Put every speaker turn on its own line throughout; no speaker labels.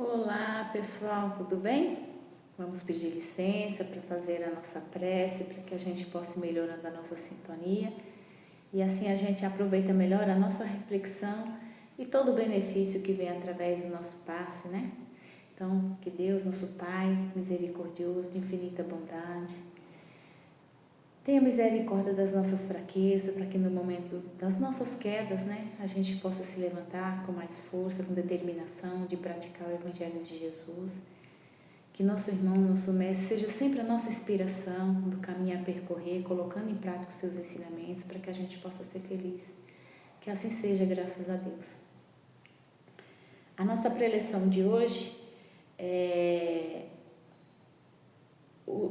Olá pessoal, tudo bem? Vamos pedir licença para fazer a nossa prece, para que a gente possa ir melhorando a nossa sintonia e assim a gente aproveita melhor a nossa reflexão e todo o benefício que vem através do nosso passe, né? Então, que Deus, nosso Pai, misericordioso, de infinita bondade, tenha misericórdia das nossas fraquezas, para que no momento das nossas quedas, né, a gente possa se levantar com mais força, com determinação de praticar o Evangelho de Jesus. Que nosso irmão, nosso mestre, seja sempre a nossa inspiração do caminho a percorrer, colocando em prática os seus ensinamentos, para que a gente possa ser feliz. Que assim seja, graças a Deus. A nossa preleção de hoje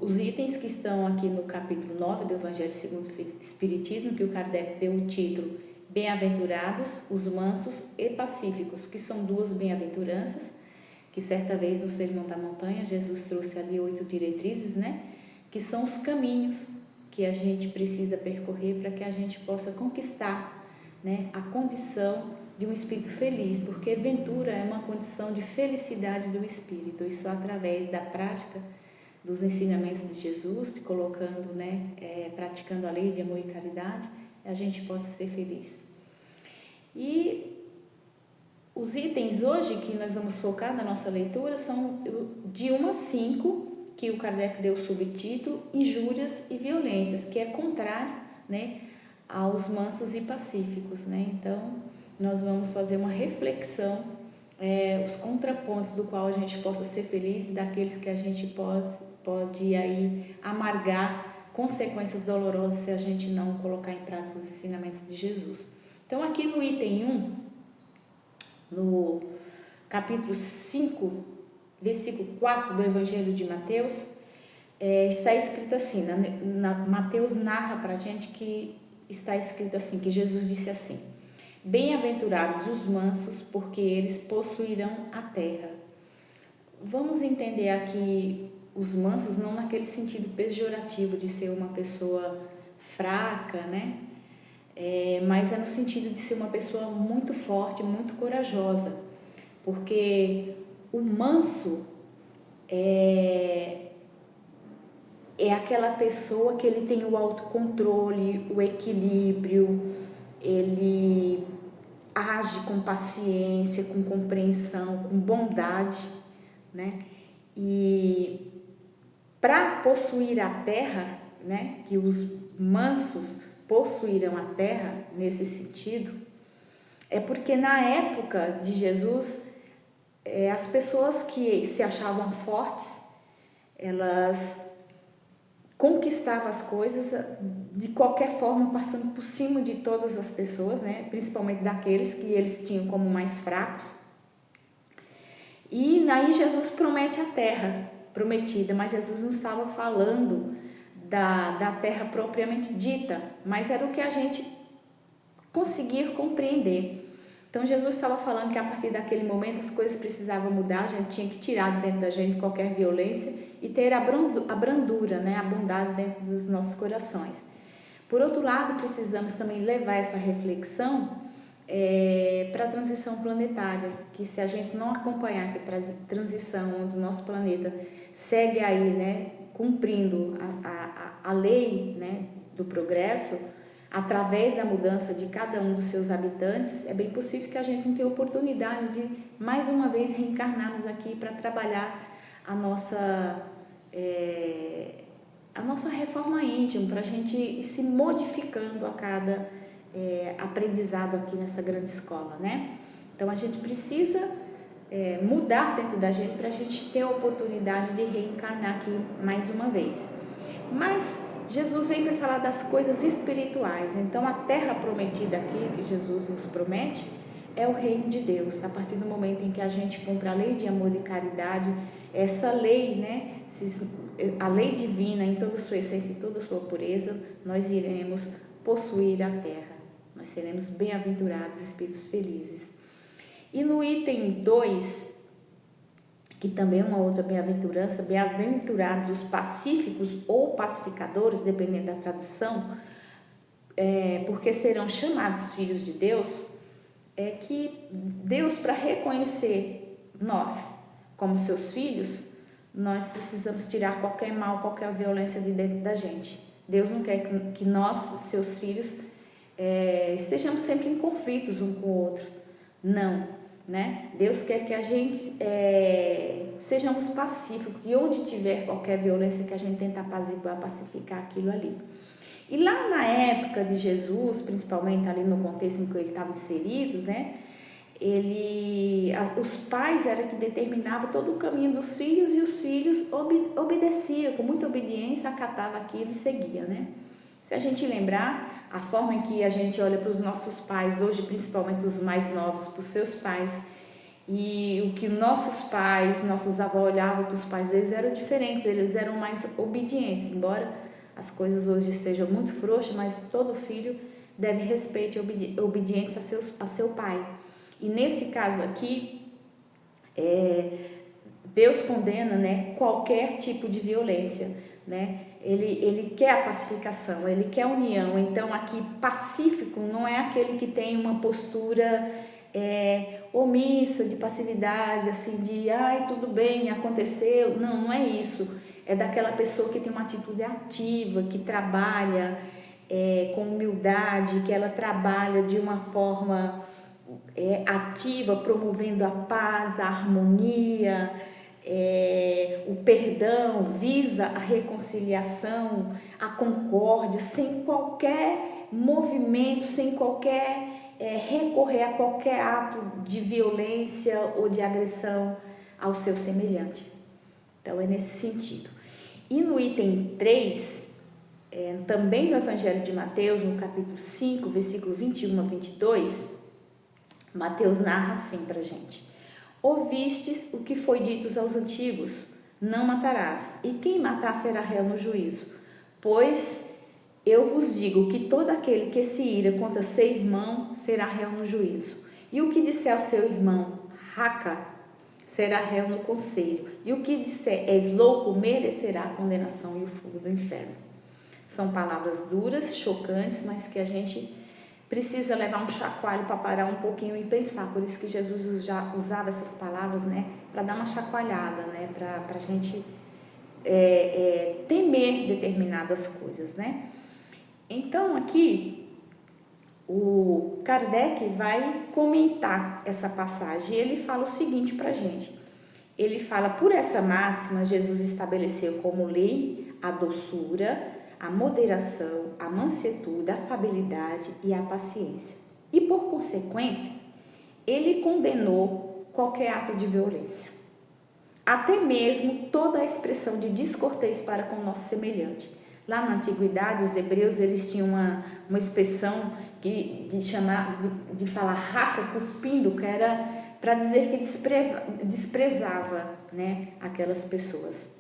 os itens que estão aqui no capítulo 9 do Evangelho segundo o Espiritismo, que o Kardec deu o título Bem-aventurados os mansos e pacíficos, que são duas bem-aventuranças, que certa vez no Sermão da Montanha Jesus trouxe ali 8 diretrizes, né? Que são os caminhos que a gente precisa percorrer para que a gente possa conquistar, né, a condição de um espírito feliz, porque ventura é uma condição de felicidade do espírito, isso através da prática dos ensinamentos de Jesus, colocando, né, praticando a lei de amor e caridade, a gente possa ser feliz. E os itens hoje que nós vamos focar na nossa leitura são de 1 a 5, que o Kardec deu o subtítulo Injúrias e Violências, que é contrário, né, aos mansos e pacíficos, né? Então, nós vamos fazer uma reflexão, os contrapontos do qual a gente possa ser feliz e daqueles que a gente pode aí amargar consequências dolorosas se a gente não colocar em prática os ensinamentos de Jesus. Então, aqui no item 1, no capítulo 5, versículo 4 do Evangelho de Mateus, está escrito assim, Mateus narra para a gente que está escrito assim, que Jesus disse assim: Bem-aventurados os mansos, porque eles possuirão a terra. Vamos entender aqui os mansos não naquele sentido pejorativo de ser uma pessoa fraca, né? Mas é no sentido de ser uma pessoa muito forte, muito corajosa, porque o manso é aquela pessoa que ele tem o autocontrole, o equilíbrio, ele age com paciência, com compreensão, com bondade, né? E para possuir a terra, né, que os mansos possuíram a terra nesse sentido, é porque na época de Jesus, as pessoas que se achavam fortes, elas conquistavam as coisas de qualquer forma, passando por cima de todas as pessoas, né, principalmente daqueles que eles tinham como mais fracos. E aí Jesus promete a terra prometida, mas Jesus não estava falando da terra propriamente dita, mas era o que a gente conseguir compreender. Então Jesus estava falando que a partir daquele momento as coisas precisavam mudar, a gente tinha que tirar de dentro da gente qualquer violência e ter a brandura, né, a bondade dentro dos nossos corações. Por outro lado, precisamos também levar essa reflexão para a transição planetária, que se a gente não acompanhar essa transição onde o nosso planeta segue aí, né, cumprindo a lei, né, do progresso, através da mudança de cada um dos seus habitantes, é bem possível que a gente não tenha oportunidade de, mais uma vez, reencarnarmos aqui para trabalhar a nossa reforma íntima, para a gente ir se modificando a cada aprendizado aqui nessa grande escola, né? Então, a gente precisa mudar dentro da gente para a gente ter a oportunidade de reencarnar aqui mais uma vez. Mas Jesus vem para falar das coisas espirituais. Então, a terra prometida aqui, que Jesus nos promete, é o reino de Deus. A partir do momento em que a gente cumpre a lei de amor e caridade, essa lei, né, a lei divina em toda a sua essência e toda a sua pureza, nós iremos possuir a terra. Nós seremos bem-aventurados, espíritos felizes. E no item 2, que também é uma outra bem-aventurança, bem-aventurados os pacíficos ou pacificadores, dependendo da tradução, porque serão chamados filhos de Deus, é que Deus, para reconhecer nós como seus filhos, nós precisamos tirar qualquer mal, qualquer violência de dentro da gente. Deus não quer que nós, seus filhos, estejamos sempre em conflitos um com o outro. Não, né? Deus quer que a gente sejamos pacíficos, e onde tiver qualquer violência, que a gente tente apaziguar, pacificar aquilo ali. E lá na época de Jesus, principalmente ali no contexto em que ele estava inserido, né? Os pais eram que determinavam todo o caminho dos filhos, e os filhos obedeciam, com muita obediência, acatavam aquilo e seguiam, né? Se a gente lembrar, a forma em que a gente olha para os nossos pais, hoje principalmente os mais novos, para os seus pais, e o que nossos pais, nossos avós olhavam para os pais deles eram diferentes, eles eram mais obedientes, embora as coisas hoje estejam muito frouxas, mas todo filho deve respeito e obediência a seu pai. E nesse caso aqui, Deus condena, né, qualquer tipo de violência, né? Ele quer a pacificação, ele quer a união. Então aqui, pacífico não é aquele que tem uma postura omissa, de passividade, assim, de ai, tudo bem, aconteceu. Não é isso. É daquela pessoa que tem uma atitude ativa, que trabalha com humildade, que ela trabalha de uma forma ativa, promovendo a paz, a harmonia, o perdão, visa a reconciliação, a concórdia, sem qualquer movimento, sem qualquer recorrer a qualquer ato de violência ou de agressão ao seu semelhante. Então é nesse sentido. E no item 3, também no Evangelho de Mateus, no capítulo 5, versículo 21 a 22, Mateus narra assim pra gente: ouvistes o que foi dito aos antigos, não matarás, e quem matar será réu no juízo. Pois eu vos digo que todo aquele que se ira contra seu irmão será réu no juízo. E o que disser ao seu irmão, raca, será réu no conselho. E o que disser, és louco, merecerá a condenação e o fogo do inferno. São palavras duras, chocantes, mas que a gente precisa levar um chacoalho para parar um pouquinho e pensar. Por isso que Jesus já usava essas palavras, né, para dar uma chacoalhada, né, para a gente temer determinadas coisas, né. Então aqui o Kardec vai comentar essa passagem, e ele fala o seguinte para a gente. Ele fala: por essa máxima Jesus estabeleceu como lei a doçura, a moderação, a mansetude, a afabilidade e a paciência. E por consequência, ele condenou qualquer ato de violência, até mesmo toda a expressão de descortês para com o nosso semelhante. Lá na antiguidade, os hebreus eles tinham uma expressão de falar raca, cuspindo, que era para dizer que desprezava, né, aquelas pessoas.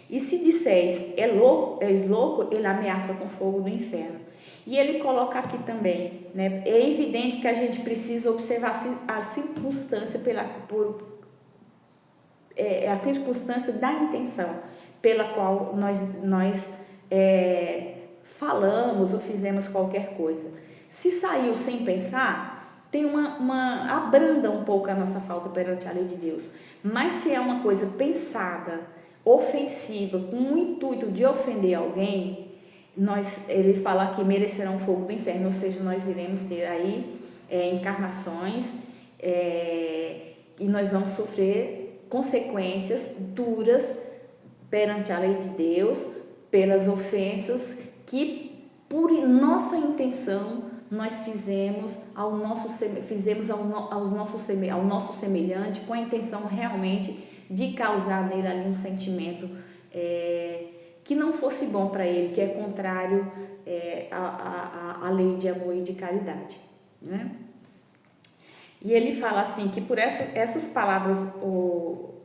E se disseres, és louco, ele ameaça com fogo do inferno. E ele coloca aqui também, né, é evidente que a gente precisa observar a circunstância a circunstância da intenção pela qual nós falamos ou fizemos qualquer coisa. Se saiu sem pensar, tem abranda um pouco a nossa falta perante a lei de Deus. Mas se é uma coisa pensada, ofensiva, com o intuito de ofender alguém, ele fala que merecerão fogo do inferno, ou seja, nós iremos ter aí encarnações e nós vamos sofrer consequências duras perante a lei de Deus, pelas ofensas que por nossa intenção nós fizemos ao nosso semelhante, com a intenção realmente de causar nele ali um sentimento que não fosse bom para ele, que é contrário à lei de amor e de caridade, né? E ele fala assim que por essas palavras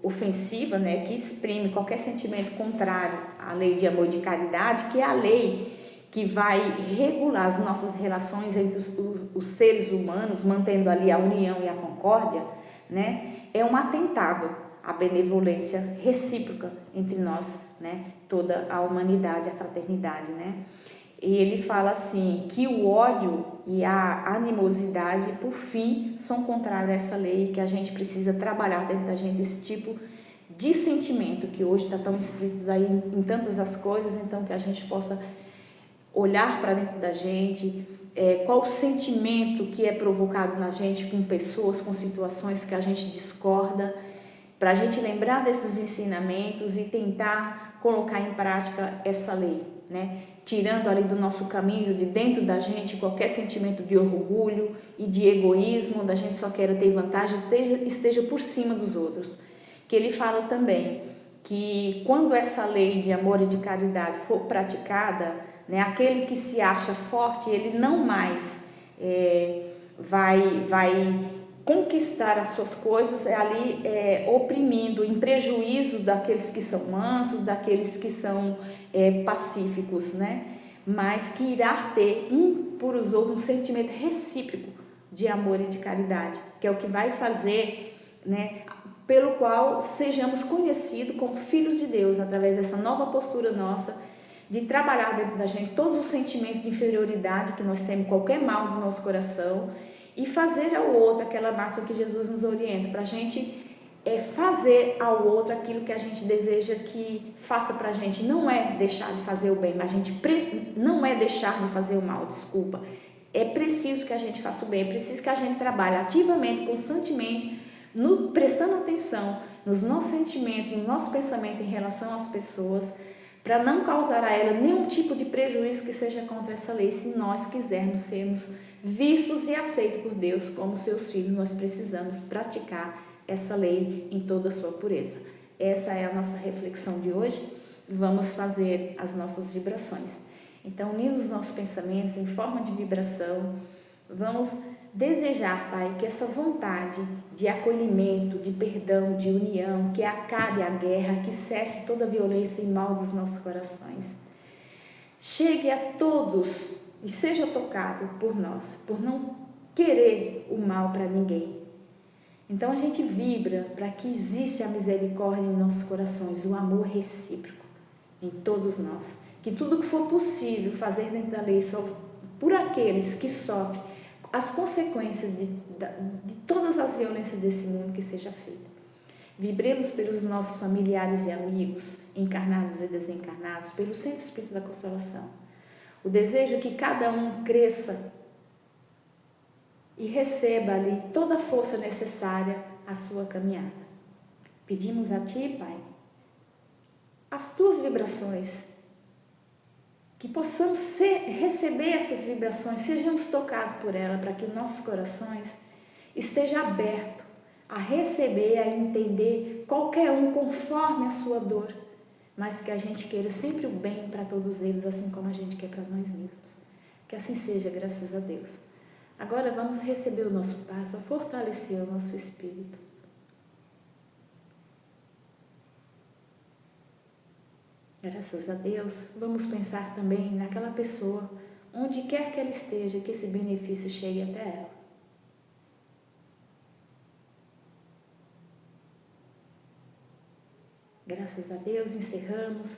ofensivas, né, que exprime qualquer sentimento contrário à lei de amor e de caridade, que é a lei que vai regular as nossas relações entre os seres humanos, mantendo ali a união e a concórdia, né, é um atentado à benevolência recíproca entre nós, né, toda a humanidade, a fraternidade, né. E ele fala assim, que o ódio e a animosidade, por fim, são contrários a essa lei, que a gente precisa trabalhar dentro da gente esse tipo de sentimento, que hoje está tão explícito aí em tantas as coisas, então que a gente possa olhar para dentro da gente, qual o sentimento que é provocado na gente com pessoas, com situações que a gente discorda, para a gente lembrar desses ensinamentos e tentar colocar em prática essa lei, né? Tirando ali do nosso caminho, de dentro da gente, qualquer sentimento de orgulho e de egoísmo, da gente só queira ter vantagem, esteja por cima dos outros. Que ele fala também que quando essa lei de amor e de caridade for praticada, né, aquele que se acha forte, ele não mais vai conquistar as suas coisas ali oprimindo, em prejuízo daqueles que são mansos, daqueles que são pacíficos, né? Mas que irá ter um por os outros um sentimento recíproco de amor e de caridade, que é o que vai fazer, né, pelo qual sejamos conhecidos como filhos de Deus, através dessa nova postura nossa, de trabalhar dentro da gente todos os sentimentos de inferioridade que nós temos, qualquer mal no nosso coração, e fazer ao outro aquela máxima que Jesus nos orienta, para a gente fazer ao outro aquilo que a gente deseja que faça para a gente. Não é deixar de fazer o bem, mas a gente não é deixar de fazer o mal, desculpa. É preciso que a gente faça o bem, é preciso que a gente trabalhe ativamente, constantemente, prestando atenção nos nossos sentimentos, no nosso pensamento em relação às pessoas, para não causar a ela nenhum tipo de prejuízo que seja contra essa lei. Se nós quisermos sermos vistos e aceitos por Deus como seus filhos, nós precisamos praticar essa lei em toda a sua pureza. Essa é a nossa reflexão de hoje. Vamos fazer as nossas vibrações. Então, unindo os nossos pensamentos em forma de vibração, vamos desejar, Pai, que essa vontade de acolhimento, de perdão, de união, que acabe a guerra, que cesse toda a violência e mal dos nossos corações, chegue a todos e seja tocado por nós, por não querer o mal para ninguém. Então a gente vibra para que exista a misericórdia em nossos corações, o amor recíproco em todos nós. Que tudo que for possível fazer dentro da lei só por aqueles que sofrem as consequências de todas as violências desse mundo, que seja feita. Vibremos pelos nossos familiares e amigos, encarnados e desencarnados, pelo Centro Espírita da Consolação. O desejo é que cada um cresça e receba ali toda a força necessária à sua caminhada. Pedimos a Ti, Pai, as Tuas vibrações, que possamos receber essas vibrações, sejamos tocados por ela, para que nossos corações estejam abertos a receber, a entender qualquer um conforme a sua dor, mas que a gente queira sempre o bem para todos eles, assim como a gente quer para nós mesmos. Que assim seja, graças a Deus. Agora vamos receber o nosso passo, a fortalecer o nosso espírito. Graças a Deus, vamos pensar também naquela pessoa, onde quer que ela esteja, que esse benefício chegue até ela. Graças a Deus, encerramos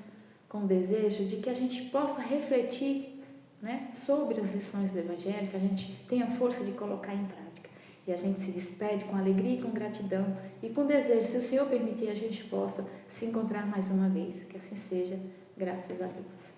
com o desejo de que a gente possa refletir, né, sobre as lições do Evangelho, que a gente tenha força de colocar em prática. E a gente se despede com alegria e com gratidão e com desejo, se o Senhor permitir, a gente possa se encontrar mais uma vez. Que assim seja, graças a Deus.